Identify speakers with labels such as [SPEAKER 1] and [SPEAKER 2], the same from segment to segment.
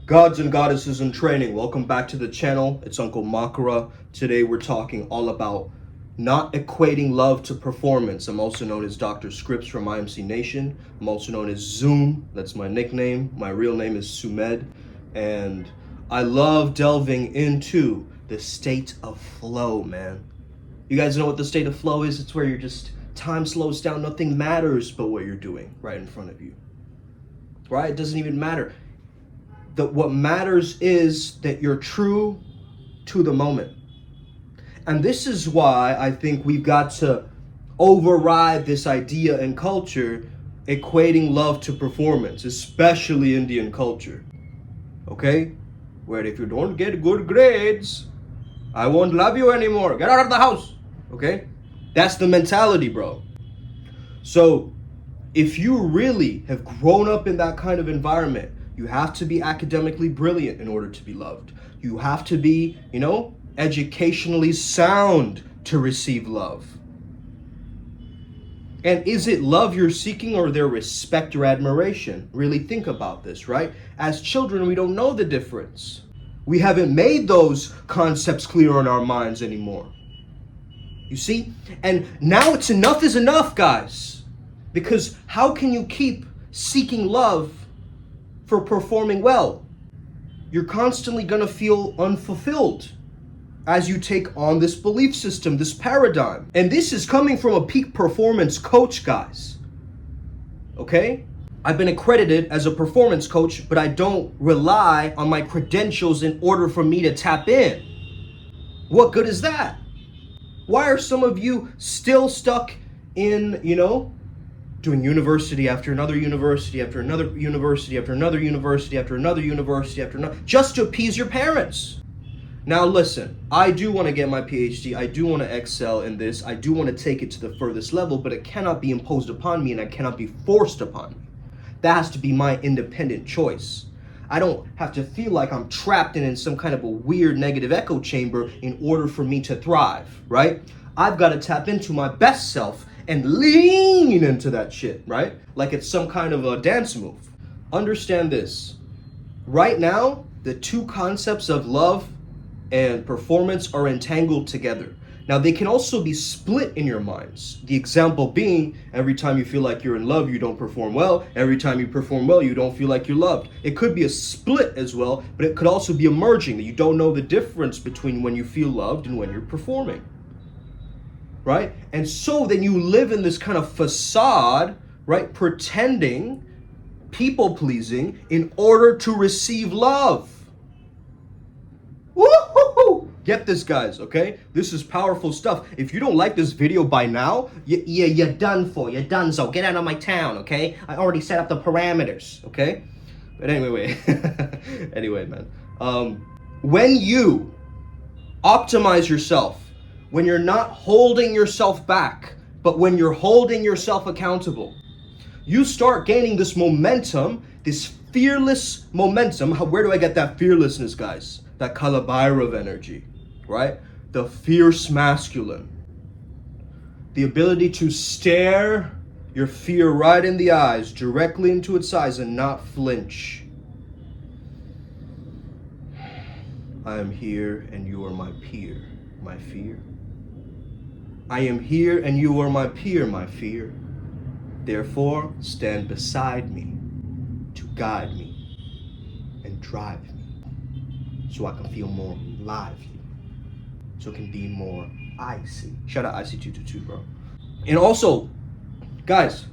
[SPEAKER 1] Gods and goddesses in training, welcome back to the channel. It's Uncle Makara. Today we're talking all about not equating love to performance. I'm also known as Dr. Scripps from IMC Nation. I'm also known as Zoom. That's my nickname. My real name is Sumed. And I love delving into the state of flow, man. You guys know what the state of flow is? It's where you're just, time slows down, nothing matters but what you're doing right in front of you. Right? It doesn't even matter. What matters is that you're true to the moment. And this is why I think we've got to override this idea in culture equating love to performance, especially Indian culture. Okay? Where if you don't get good grades, I won't love you anymore. Get out of the house. Okay? That's the mentality, bro. So if you really have grown up in that kind of environment, you have to be academically brilliant in order to be loved. You have to be, educationally sound to receive love. And is it love you're seeking or their respect or admiration? Really think about this, right? As children, we don't know the difference. We haven't made those concepts clear in our minds anymore. You see? And now it's enough is enough, guys. Because how can you keep seeking love for performing well? You're constantly gonna feel unfulfilled as you take on this belief system, this paradigm. And this is coming from a peak performance coach, guys. Okay? I've been accredited as a performance coach, but I don't rely on my credentials in order for me to tap in. What good is that? Why are some of you still stuck in, doing university after another university after another university after another university after another university after another, just to appease your parents? Now listen, I do want to get my PhD, I do want to excel in this, I do want to take it to the furthest level, but it cannot be imposed upon me and I cannot be forced upon me. That has to be my independent choice. I don't have to feel like I'm trapped in some kind of a weird negative echo chamber in order for me to thrive, right? I've got to tap into my best self and lean into that shit, right? Like it's some kind of a dance move. Understand this. Right now, the two concepts of love and performance are entangled together. Now, they can also be split in your minds. The example being, every time you feel like you're in love, you don't perform well. Every time you perform well, you don't feel like you're loved. It could be a split as well, but it could also be emerging, that you don't know the difference between when you feel loved and when you're performing. Right? And so then you live in this kind of facade, right? Pretending, people pleasing in order to receive love. Woo-hoo-hoo! Get this, guys, okay? This is powerful stuff. If you don't like this video by now, you're done for. You're done, so get out of my town, okay? I already set up the parameters, okay? But anyway, anyway, man. When you optimize yourself, when you're not holding yourself back, but when you're holding yourself accountable, you start gaining this momentum, this fearless momentum. Where do I get that fearlessness, guys? That Kalabhairav energy, right? The fierce masculine. The ability to stare your fear right in the eyes, directly into its eyes, and not flinch. I am here and you are my peer, my fear. I am here and you are my peer, my fear. Therefore, stand beside me to guide me and drive me so I can feel more lively, so it can be more icy. Shout out IC222, bro. And also, guys,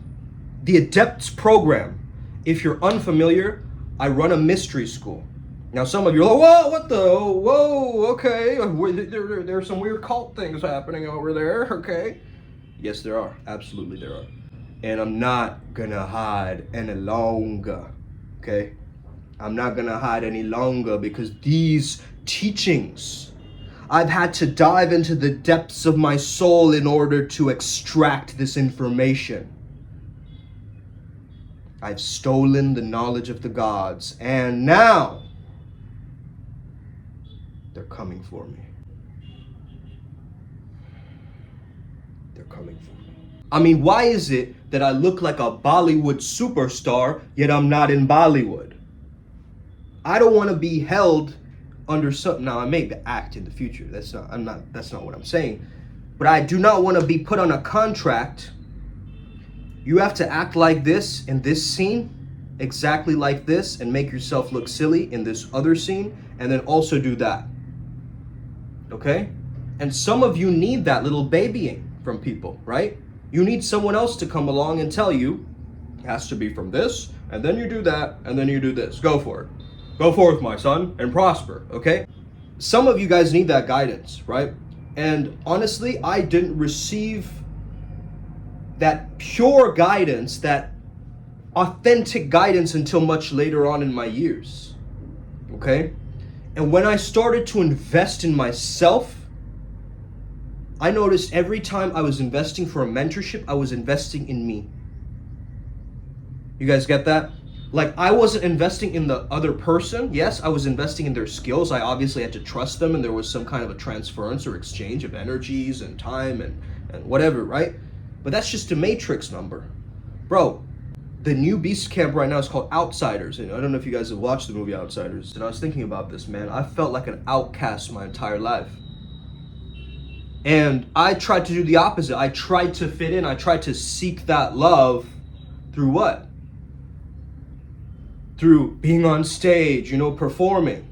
[SPEAKER 1] the Adepts program, if you're unfamiliar, I run a mystery school. Now, some of you are like, whoa, okay, there's some weird cult things happening over there, okay? Yes, there are, absolutely there are. And I'm not gonna hide any longer, okay? I'm not gonna hide any longer because these teachings, I've had to dive into the depths of my soul in order to extract this information. I've stolen the knowledge of the gods, and now they're coming for me. They're coming for me. I mean, why is it that I look like a Bollywood superstar, yet I'm not in Bollywood? I don't want to be held under something. Now, I may act in the future. That's not what I'm saying. But I do not want to be put on a contract. You have to act like this in this scene, exactly like this, and make yourself look silly in this other scene, and then also do that. Okay? And some of you need that little babying from people, right? You need someone else to come along and tell you, it has to be from this, and then you do that, and then you do this. Go for it. Go forth, my son, and prosper, okay? Some of you guys need that guidance, right? And honestly, I didn't receive that pure guidance, that authentic guidance until much later on in my years, okay? And when I started to invest in myself, I noticed every time I was investing for a mentorship, I was investing in me. You guys get that? Like, I wasn't investing in the other person. Yes, I was investing in their skills. I obviously had to trust them, and there was some kind of a transference or exchange of energies and time and whatever, right? But that's just a matrix number. Bro, the new Beast Camp right now is called Outsiders. And I don't know if you guys have watched the movie Outsiders. And I was thinking about this, man. I felt like an outcast my entire life. And I tried to do the opposite. I tried to fit in. I tried to seek that love through what? Through being on stage, performing.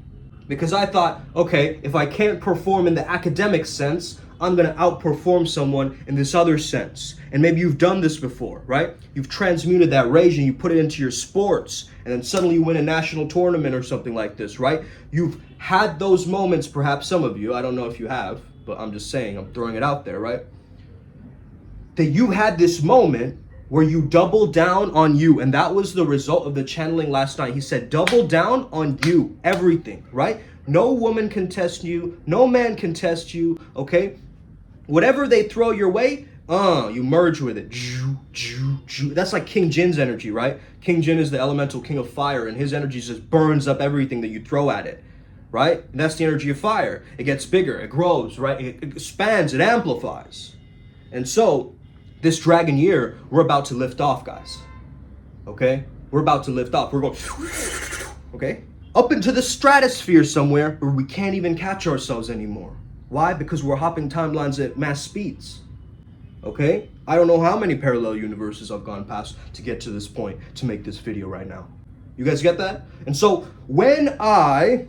[SPEAKER 1] Because I thought, okay, if I can't perform in the academic sense, I'm gonna outperform someone in this other sense. And maybe you've done this before, right? You've transmuted that rage and you put it into your sports, and then suddenly you win a national tournament or something like this, right? You've had those moments, perhaps some of you, I don't know if you have, but I'm just saying, I'm throwing it out there, right? That you had this moment where you doubled down on you, and that was the result of the channeling last night. He said, double down on you, everything, right? No woman can test you, no man can test you, okay? Whatever they throw your way, you merge with it. That's like King Jin's energy, right? King Jin is the elemental king of fire, and his energy just burns up everything that you throw at it, right? And that's the energy of fire. It gets bigger, it grows, right? It expands, it amplifies. And so, this dragon year, we're about to lift off, guys. Okay? We're about to lift off. We're going, okay? Up into the stratosphere somewhere where we can't even catch ourselves anymore. Why? Because we're hopping timelines at mass speeds. Okay? I don't know how many parallel universes I've gone past to get to this point to make this video right now. You guys get that? And so when I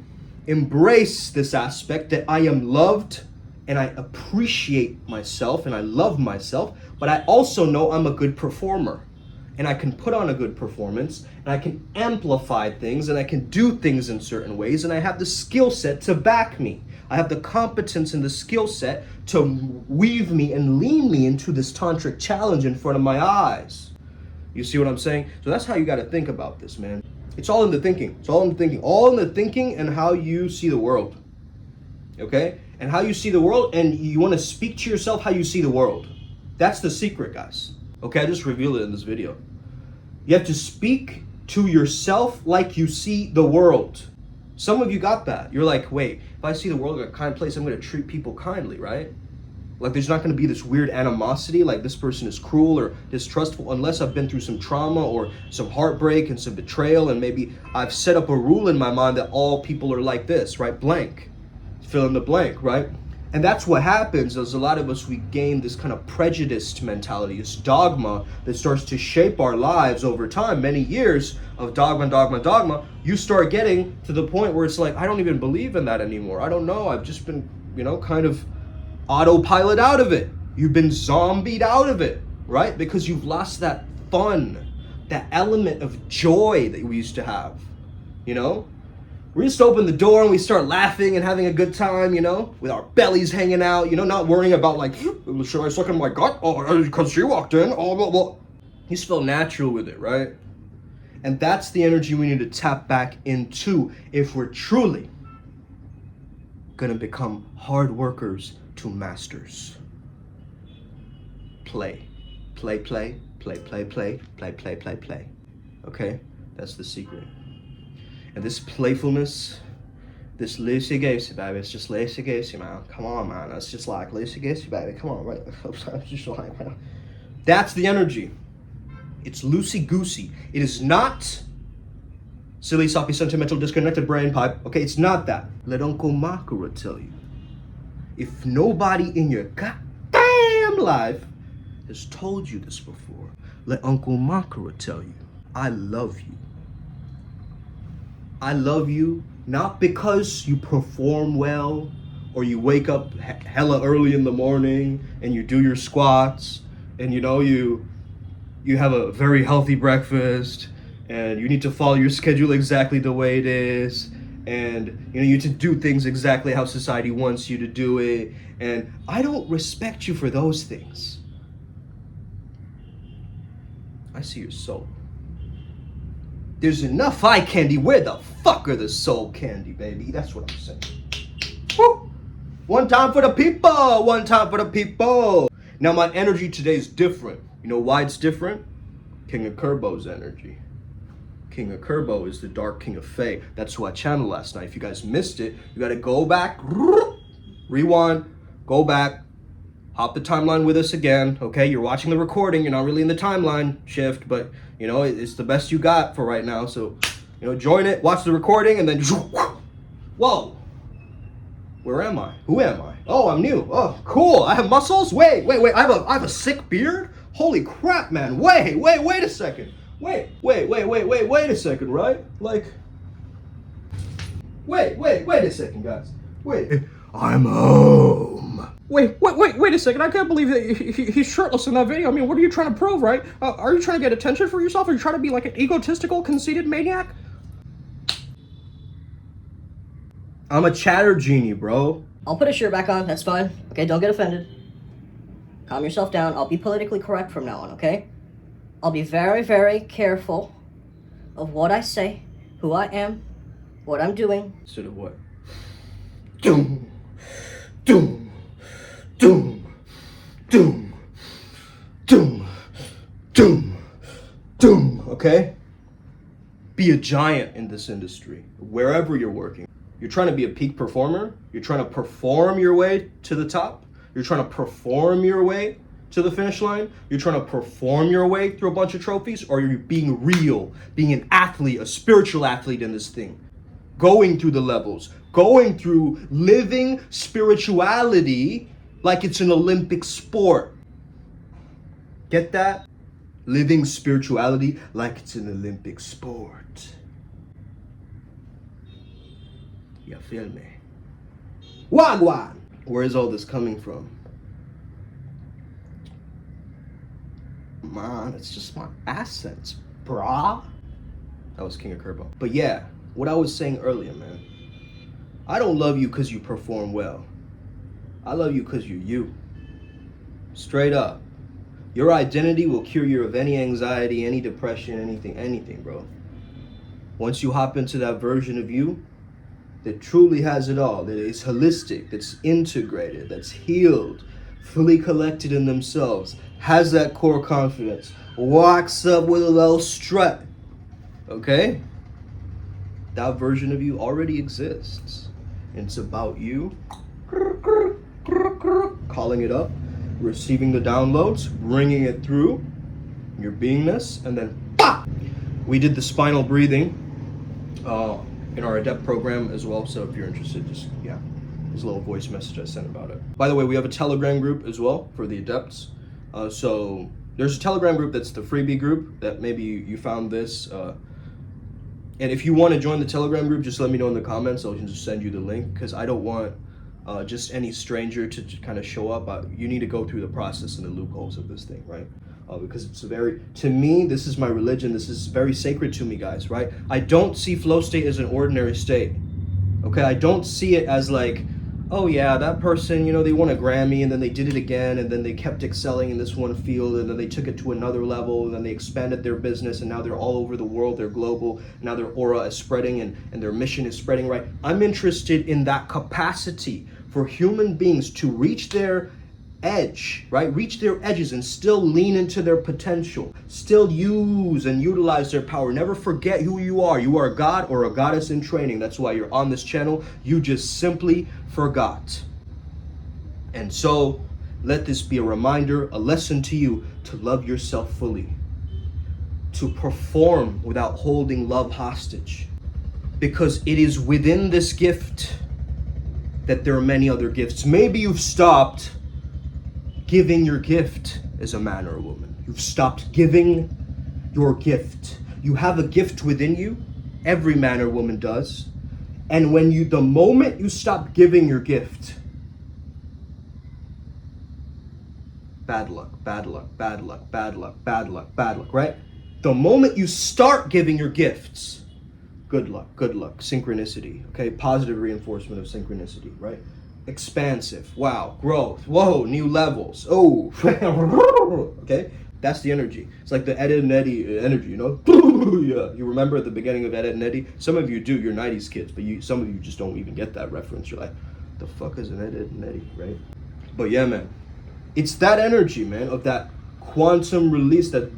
[SPEAKER 1] embrace this aspect that I am loved and I appreciate myself and I love myself, but I also know I'm a good performer and I can put on a good performance and I can amplify things and I can do things in certain ways, and I have the skill set to back me. I have the competence and the skill set to weave me and lean me into this tantric challenge in front of my eyes. You see what I'm saying? So that's how you got to think about this, man. It's all in the thinking. It's all in the thinking. All in the thinking and how you see the world. Okay? And how you see the world, and you want to speak to yourself how you see the world. That's the secret, guys. Okay, I just revealed it in this video. You have to speak to yourself like you see the world. Some of you got that. You're like, wait, if I see the world like a kind place, I'm going to treat people kindly, right? Like there's not going to be this weird animosity, like this person is cruel or distrustful, unless I've been through some trauma or some heartbreak and some betrayal, and maybe I've set up a rule in my mind that all people are like this, right? Blank. Fill in the blank, right? And that's what happens is a lot of us, we gain this kind of prejudiced mentality, this dogma that starts to shape our lives over time, many years of dogma. You start getting to the point where it's like, I don't even believe in that anymore. I don't know. I've just been, kind of autopilot out of it. You've been zombied out of it, right? Because you've lost that fun, that element of joy that we used to have, We just open the door and we start laughing and having a good time, with our bellies hanging out, not worrying about like, should I suck in my gut? Oh, because she walked in. Oh, blah, blah. You just feel natural with it, right? And that's the energy we need to tap back into if we're truly gonna become hard workers to masters. Play. Okay? That's the secret. And this playfulness, this loosey-goosey, baby, it's just loosey-goosey, man. Come on, man. It's just like loosey-goosey, baby. Come on, right? I'm just like, man. That's the energy. It's loosey-goosey. It is not silly, soppy, sentimental, disconnected brain pipe. Okay, it's not that. Let Uncle Makara tell you. If nobody in your goddamn life has told you this before, let Uncle Makara tell you. I love you. I love you not because you perform well or you wake up hella early in the morning and you do your squats and you have a very healthy breakfast and you need to follow your schedule exactly the way it is, and you need to do things exactly how society wants you to do it. And I don't respect you for those things. I see your soul. There's enough eye candy. Where the fuck are the soul candy, baby? That's what I'm saying. Woo! One time for the people. One time for the people. Now my energy today is different. You know why it's different? King of Kerbo's energy. King of Kerbo is the Dark King of Fae. That's who I channeled last night. If you guys missed it, you gotta go back, rewind, go back, hop the timeline with us again, okay? You're watching the recording, you're not really in the timeline shift, but it's the best you got for right now. So, join it, watch the recording, and then whoa. Where am I? Who am I? Oh, I'm new. Oh, cool. I have muscles? Wait. I have a sick beard? Holy crap, man. Wait a second. Wait a second, right? Like, wait a second, guys. Wait. I'm home.
[SPEAKER 2] Wait a second. I can't believe that he's shirtless in that video. I mean, what are you trying to prove, right? Are you trying to get attention for yourself? Are you trying to be like an egotistical, conceited maniac?
[SPEAKER 1] I'm a chatter genie, bro.
[SPEAKER 3] I'll put a shirt back on, that's fine. Okay, don't get offended. Calm yourself down. I'll be politically correct from now on, okay? I'll be very, very careful of what I say, who I am, what I'm doing.
[SPEAKER 1] Instead of what? Doom. Doom. Doom. Doom. Doom. Doom. Doom. Okay? Be a giant in this industry, wherever you're working. You're trying to be a peak performer. You're trying to perform your way to the top. You're trying to perform your way to the finish line. You're trying to perform your way through a bunch of trophies, or you're being real, being an athlete, a spiritual athlete in this thing. Going through the levels, going through living spirituality like it's an Olympic sport. Get that? Living spirituality like it's an Olympic sport. You feel me? Wagwan! Where is all this coming from? Man, it's just my accents, brah. That was King of Kerbo. But yeah, what I was saying earlier, man. I don't love you because you perform well. I love you because you're you. Straight up. Your identity will cure you of any anxiety, any depression, anything, bro. Once you hop into that version of you that truly has it all, that is holistic, that's integrated, that's healed, fully collected in themselves, has that core confidence, walks up with a little strut, okay? That version of you already exists. And it's about you calling it up, receiving the downloads, bringing it through your beingness, and then pop! We did the spinal breathing in our Adept program as well, so if you're interested, there's a little voice message I sent about it. By the way, we have a Telegram group as well for the Adepts. So there's a Telegram group that's the freebie group that maybe you found this. And if you want to join the Telegram group, just let me know in the comments. I'll just send you the link, because I don't want just any stranger to kind of show up. You need to go through the process and the loopholes of this thing, right? Because it's to me, this is my religion. This is very sacred to me, guys, right? I don't see flow state as an ordinary state, okay? I don't see it as like, oh yeah, that person, they won a Grammy and then they did it again and then they kept excelling in this one field and then they took it to another level and then they expanded their business and now they're all over the world, they're global, now their aura is spreading and their mission is spreading, right? I'm interested in that capacity for human beings to reach their edge, right? Reach their edges and still lean into their potential, still use and utilize their power. Never forget who you are. You are a god or a goddess in training. That's why you're on this channel. You just simply forgot. And so let this be a reminder, a lesson to you to love yourself fully, to perform without holding love hostage. Because it is within this gift that there are many other gifts. Maybe you've stopped giving your gift as a man or a woman. You've stopped giving your gift. You have a gift within you. Every man or woman does. And the moment you stop giving your gift, bad luck, bad luck, bad luck, bad luck, bad luck, bad luck, right? The moment you start giving your gifts, good luck, synchronicity, okay? Positive reinforcement of synchronicity, right? Expansive, wow, growth, whoa, new levels, oh, okay? That's the energy. It's like the Ed, Edd n Eddy energy, you know? Yeah, you remember at the beginning of Ed, Edd n Eddy? Some of you do, you're 90s kids, but some of you just don't even get that reference. You're like, the fuck is an Ed, Edd n Eddy, right? But yeah, man, it's that energy, man, of that quantum release that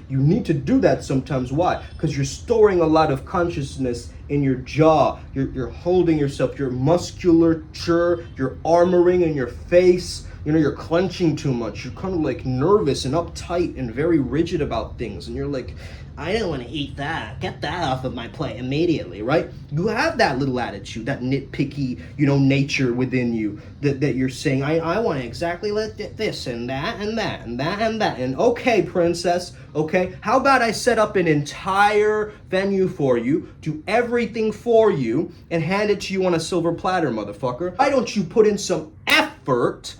[SPEAKER 1] you need to do that sometimes. Why? Because you're storing a lot of consciousness in your jaw. You're holding yourself, your musculature, you're armoring in your face. You know, you're clenching too much. You're kind of like nervous and uptight and very rigid about things. And you're like, I don't want to eat that. Get that off of my plate immediately, right? You have that little attitude, that nitpicky, nature within you that you're saying, I want to exactly let this and that and that and that and that. And okay, princess, okay, how about I set up an entire venue for you, do everything for you, and hand it to you on a silver platter, motherfucker? Why don't you put in some effort,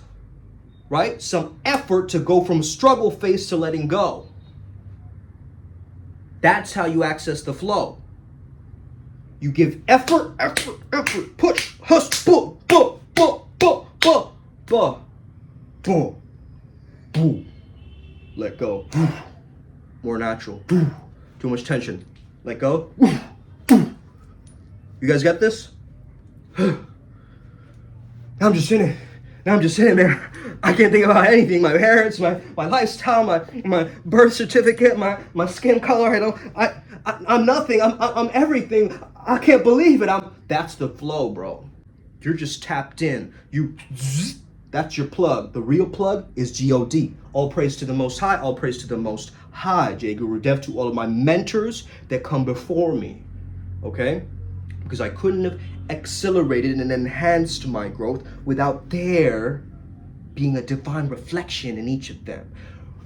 [SPEAKER 1] right? Some effort to go from struggle phase to letting go. That's how you access the flow. You give effort, push, hustle, let go. More natural. Too much tension. Let go. You guys get this? I'm just sitting there. I can't think about anything. My parents, my lifestyle, my birth certificate, my skin color. I'm nothing. I'm everything. I can't believe it. That's the flow, bro. You're just tapped in. That's your plug. The real plug is God. All praise to the Most High. All praise to the Most High. Jai Guru Dev, to all of my mentors that come before me. Okay? Because I couldn't have accelerated and enhanced my growth without their being a divine reflection in each of them,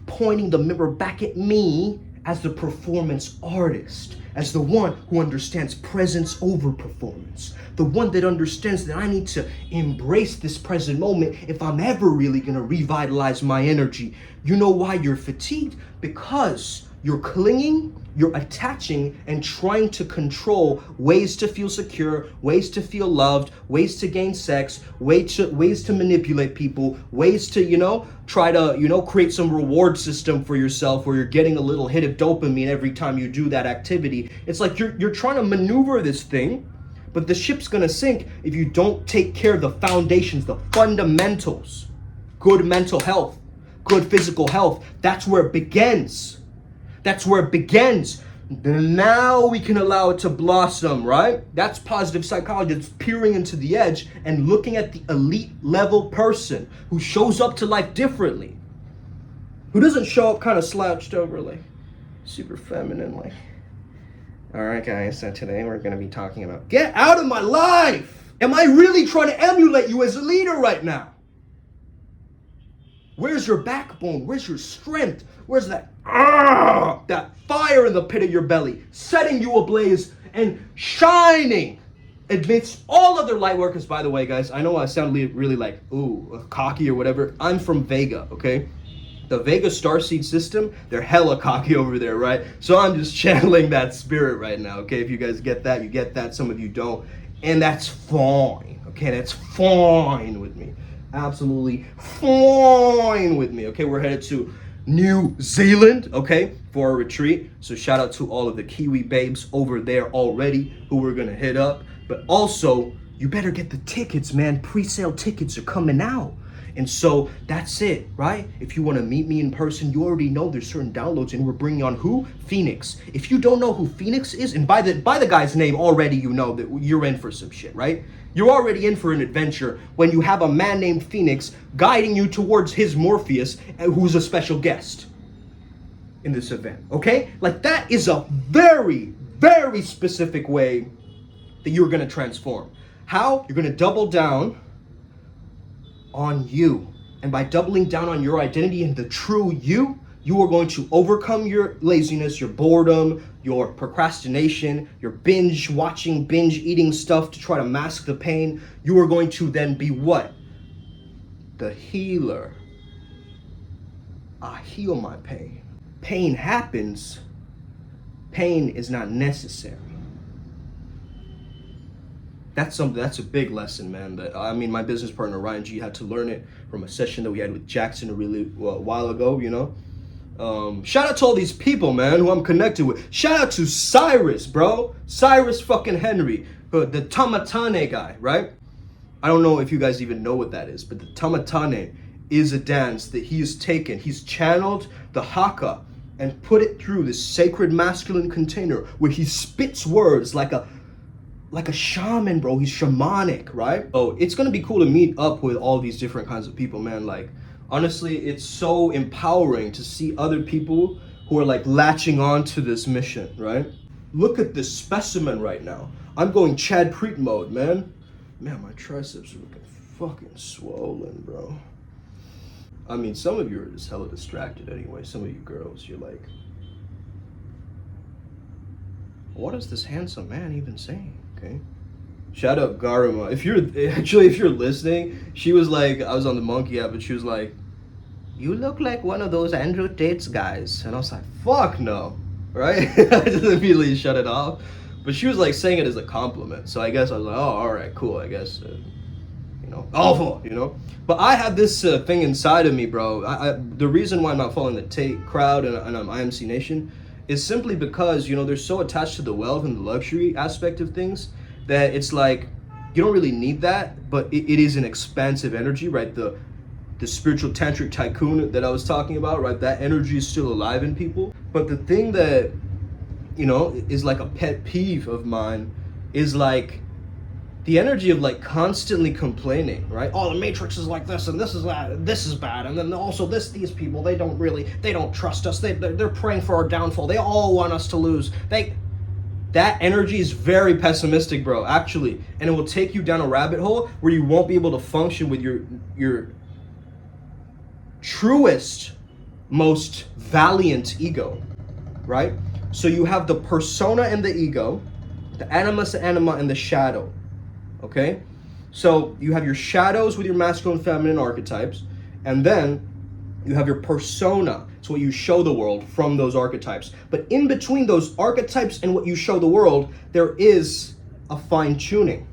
[SPEAKER 1] pointing the mirror back at me as the performance artist, as the one who understands presence over performance, the one that understands that I need to embrace this present moment if I'm ever really gonna revitalize my energy. You know why you're fatigued? Because you're clinging, you're attaching, and trying to control ways to feel secure, ways to feel loved, ways to gain sex, ways to manipulate people, ways to, try to, create some reward system for yourself where you're getting a little hit of dopamine every time you do that activity. It's like you're trying to maneuver this thing, but the ship's gonna sink if you don't take care of the foundations, the fundamentals. Good mental health, good physical health. That's where it begins. That's where it begins. Now we can allow it to blossom, right? That's positive psychology. It's peering into the edge and looking at the elite level person who shows up to life differently. Who doesn't show up kind of slouched over, like super feminine, like, all right, guys, so today we're going to be talking about, get out of my life. Am I really trying to emulate you as a leader right now? Where's your backbone? Where's your strength? Where's that fire in the pit of your belly, setting you ablaze and shining amidst all other light workers? By the way, guys, I know I sound really like, cocky or whatever. I'm from Vega, okay? The Vega starseed system, they're hella cocky over there, right? So I'm just channeling that spirit right now, okay? If you guys get that, you get that. Some of you don't. And that's fine, okay? That's fine with me. Absolutely fine with me, okay? We're headed to New Zealand, okay, for our retreat. So shout out to all of the Kiwi babes over there already who we're gonna hit up. But also, you better get the tickets, man. Pre-sale tickets are coming out. And so that's it, right? If you want to meet me in person, you already know there's certain downloads, and we're bringing on who? Phoenix. If you don't know who Phoenix is, and by the guy's name already, you know that you're in for some shit, right? You're already in for an adventure when you have a man named Phoenix guiding you towards his Morpheus, who's a special guest in this event, okay? Like, that is a very, very specific way that you're gonna transform. How? You're gonna double down on you. And by doubling down on your identity and the true you, you are going to overcome your laziness, your boredom, your procrastination, your binge watching, binge eating stuff to try to mask the pain. You are going to then be what? The healer. I heal my pain. Pain happens. Pain is not necessary. That's a big lesson, man. That, I mean, my business partner Ryan G had to learn it from a session that we had with Jackson a while ago, you know. Shout out to all these people, man, who I'm connected with. Shout out to Cyrus, bro. Cyrus fucking Henry, the Tamatane guy, right? I don't know if you guys even know what that is, but the Tamatane is a dance that he has taken. He's channeled the Haka and put it through this sacred masculine container where he spits words like a shaman, bro. He's shamanic, right? Oh, it's gonna be cool to meet up with all these different kinds of people, man. Like, honestly, it's so empowering to see other people who are like latching on to this mission, right? Look at this specimen right now. I'm going Chad Preet mode, man. Man, my triceps are looking fucking swollen, bro. I mean, some of you are just hella distracted anyway. Some of you girls, you're like, what is this handsome man even saying? Okay. Shout out Garuma. If you're listening, she was like, I was on the Monkey app, and she was like, you look like one of those Andrew Tate's guys. And I was like, fuck no, right? I just immediately shut it off. But she was like saying it as a compliment. So I guess I was like, oh, all right, cool. I guess, awful, you know? But I have this thing inside of me, bro. The reason why I'm not following the Tate crowd and I'm IMC Nation is simply because, they're so attached to the wealth and the luxury aspect of things that it's like, you don't really need that, but it is an expansive energy, right? The spiritual tantric tycoon that I was talking about, right? That energy is still alive in people. But the thing that, is like a pet peeve of mine is like the energy of like constantly complaining, right? Oh, the Matrix is like this and this is that, and this is bad, and then also these people, they don't trust us. They're praying for our downfall. They all want us to lose. That energy is very pessimistic, bro, actually, and it will take you down a rabbit hole where you won't be able to function with your truest, most valiant ego, right? So you have the persona and the ego, the animus, the anima, and the shadow. Okay, so you have your shadows with your masculine and feminine archetypes, and then you have your persona. It's what you show the world from those archetypes. But in between those archetypes and what you show the world, there is a fine tuning.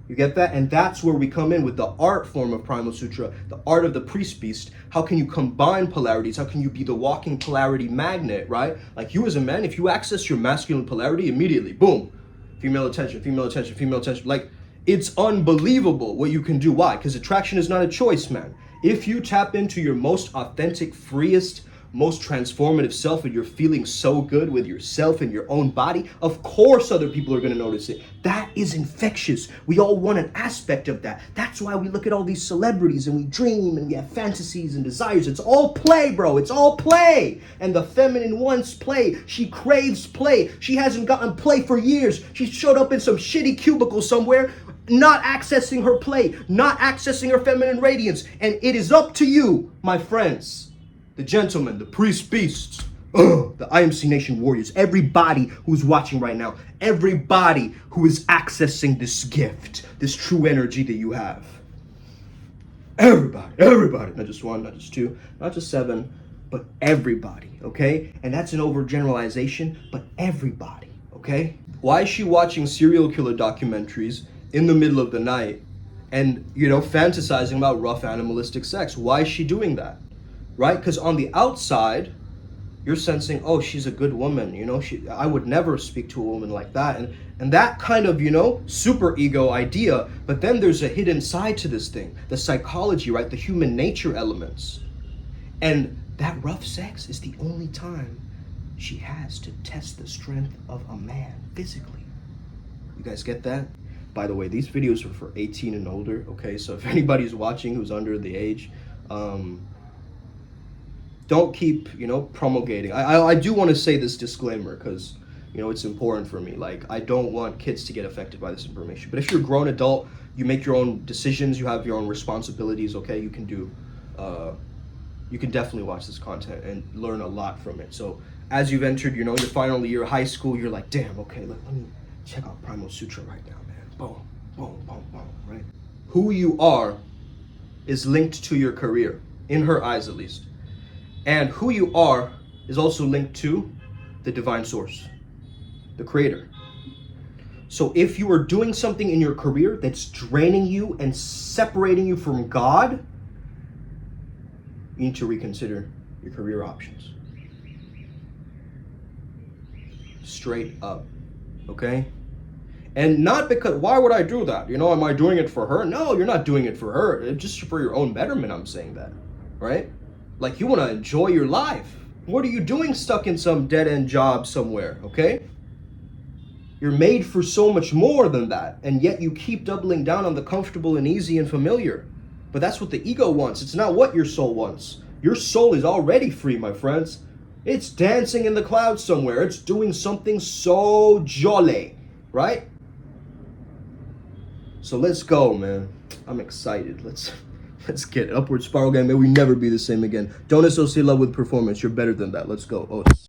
[SPEAKER 1] You get that? And that's where we come in with the art form of Primal Sutra, the art of the priest beast. How can you combine polarities? How can you be the walking polarity magnet, right? Like, you as a man, if you access your masculine polarity immediately, boom, female attention, female attention, female attention. Like, it's unbelievable what you can do. Why? Because attraction is not a choice, man. If you tap into your most authentic, freest, most transformative self, and you're feeling so good with yourself and your own body, of course other people are going to notice it. That is infectious. We all want an aspect of that. That's why we look at all these celebrities and we dream and we have fantasies and desires. It's all play, bro. It's all play. And the feminine wants play. She craves play. She hasn't gotten play for years. She showed up in some shitty cubicle somewhere, not accessing her play, not accessing her feminine radiance. And it is up to you, my friends, the gentlemen, the priest beasts, the IMC Nation warriors, everybody who's watching right now, everybody who is accessing this gift, this true energy that you have. Everybody, not just one, not just two, not just seven, but everybody, okay? And that's an overgeneralization, but everybody, okay? Why is she watching serial killer documentaries in the middle of the night and, fantasizing about rough animalistic sex? Why is she doing that? Right? Because on the outside, you're sensing, oh, she's a good woman, I would never speak to a woman like that. And that kind of, super ego idea. But then there's a hidden side to this thing, the psychology, right? The human nature elements. And that rough sex is the only time she has to test the strength of a man physically. You guys get that? By the way, these videos are for 18 and older, okay? So if anybody's watching who's under the age, don't keep, promulgating. I do want to say this disclaimer because, it's important for me. Like, I don't want kids to get affected by this information. But if you're a grown adult, you make your own decisions, you have your own responsibilities, okay? You can definitely watch this content and learn a lot from it. So as you've entered, your final year of high school, you're like, damn, okay, let me check out Primal Sutra right now, man. Boom, boom, boom, boom, right? Who you are is linked to your career, in her eyes at least. And who you are is also linked to the divine source, the creator. So if you are doing something in your career that's draining you and separating you from God, you need to reconsider your career options. Straight up, okay? And not because, why would I do that? Am I doing it for her? No, you're not doing it for her. It's just for your own betterment, I'm saying that, right? Like, you want to enjoy your life. What are you doing stuck in some dead-end job somewhere, okay? You're made for so much more than that, and yet you keep doubling down on the comfortable and easy and familiar. But that's what the ego wants. It's not what your soul wants. Your soul is already free, my friends. It's dancing in the clouds somewhere. It's doing something so jolly, right? So let's go, man. I'm excited. Let's get it. Upward spiral gang. May we never be the same again. Don't associate love with performance. You're better than that. Let's go. Oh.